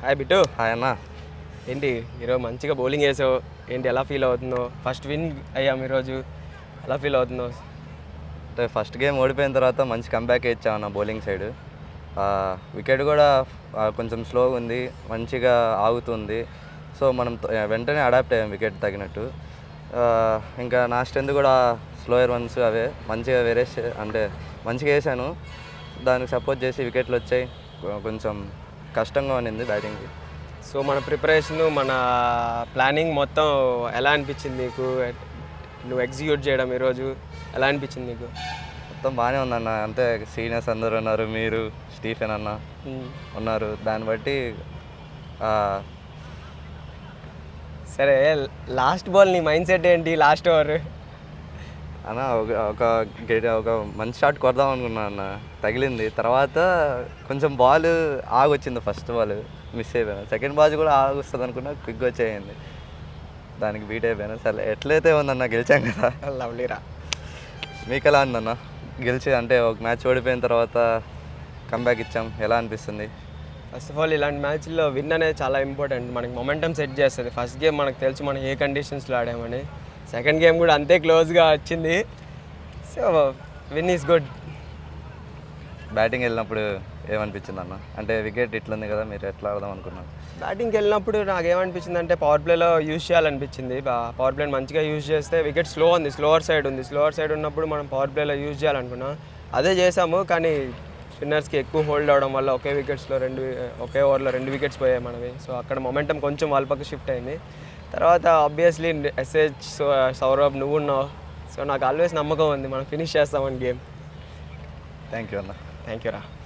Hi bit. Hi అన్న. ఏంటి ఈరోజు మంచిగా బౌలింగ్ వేసావు, ఏంటి ఎలా ఫీల్ అవుతుందో? ఫస్ట్ విన్ అయ్యాము ఈరోజు, ఎలా ఫీల్ అవుతుందో? అంటే ఫస్ట్ గేమ్ ఓడిపోయిన తర్వాత మంచి కంబ్యాక్ ఇచ్చాం అన్న బౌలింగ్ సైడ్. వికెట్ కూడా కొంచెం స్లోగా ఉంది, మంచిగా ఆగుతుంది. సో మనం వెంటనే అడాప్ట్ అయ్యాం వికెట్ తగినట్టు. ఇంకా నా స్ట్రెంత్ కూడా స్లోయర్ వన్స్ అవే మంచిగా అంటే మంచిగా వేసాను. దానికి సపోర్ట్ చేసి వికెట్లు వచ్చాయి. కొంచెం కష్టంగా ఉన్నింది బ్యాటింగ్కి. సో మన ప్రిపరేషన్, మన ప్లానింగ్ మొత్తం ఎలా అనిపించింది నీకు? నువ్వు ఎగ్జిక్యూట్ చేయడం ఈరోజు ఎలా అనిపించింది నీకు? మొత్తం బాగానే ఉందన్న. అంటే సీనియర్స్ అందరూ ఉన్నారు, మీరు స్టీఫెన్ అన్న ఉన్నారు. దాన్ని బట్టి సరే, లాస్ట్ బాల్ నీ మైండ్ సెట్ ఏంటి? లాస్ట్ ఓవర్ అన్న ఒక మంచి షాట్ కొడదాం అనుకున్నా అన్న, తగిలింది. తర్వాత కొంచెం బాల్ ఆగొచ్చింది. ఫస్ట్ బాల్ మిస్ అయిపోయాను. సెకండ్ బాల్ కూడా ఆగొస్తుంది అనుకున్నా, క్విక్ వచ్చేయింది. దానికి బీట్ అయిపోయాను. సరే ఎట్లయితే ఉందన్న, గెలిచాం కదా. లవ్లీరా. మీకు ఎలా ఉందన్న గెలిచి? అంటే ఒక మ్యాచ్ ఓడిపోయిన తర్వాత కంబ్యాక్ ఇచ్చాం, ఎలా అనిపిస్తుంది? ఫస్ట్ ఆఫ్ ఆల్ ఇలాంటి మ్యాచ్లో విన్ అనేది చాలా ఇంపార్టెంట్. మనకి మొమెంటం సెట్ చేస్తుంది. ఫస్ట్ గేమ్ మనకు తెలుసు మనం ఏ కండిషన్స్లో ఆడామని. సెకండ్ గేమ్ కూడా అంతే క్లోజ్గా వచ్చింది. So win is good. Batting వెళ్ళినప్పుడు ఏమనిపించింది అన్న? అంటే వికెట్ ఇట్లుంది కదా, మీరు ఎట్లా ఆడదాం అనుకున్నారు? బ్యాటింగ్కి వెళ్ళినప్పుడు నాకు ఏమనిపించింది అంటే పవర్ ప్లేలో యూజ్ చేయాలనిపించింది. పవర్ ప్లేని మంచిగా యూజ్ చేస్తే వికెట్ స్లోవర్ సైడ్ ఉంది. స్లోవర్ సైడ్ ఉన్నప్పుడు మనం పవర్ ప్లేలో యూజ్ చేయాలనుకున్నాం. అదే చేసాము. కానీ స్పిన్నర్స్కి ఎక్కువ హోల్డ్ అవడం వల్ల ఒకే ఓవర్లో 2 వికెట్స్ పోయాయి మనవి. సో అక్కడ మొమెంటం కొంచెం వాళ్ళ పక్క షిఫ్ట్ అయింది. తర్వాత ఆబ్వియస్లీ ఎస్హెచ్, సౌరభ్, నువ్వు ఉన్నావు. సో నాకు ఆల్వేస్ నమ్మకం ఉంది మనం ఫినిష్ చేస్తామని గేమ్. థ్యాంక్ యూ అన్న. థ్యాంక్ యూ రా.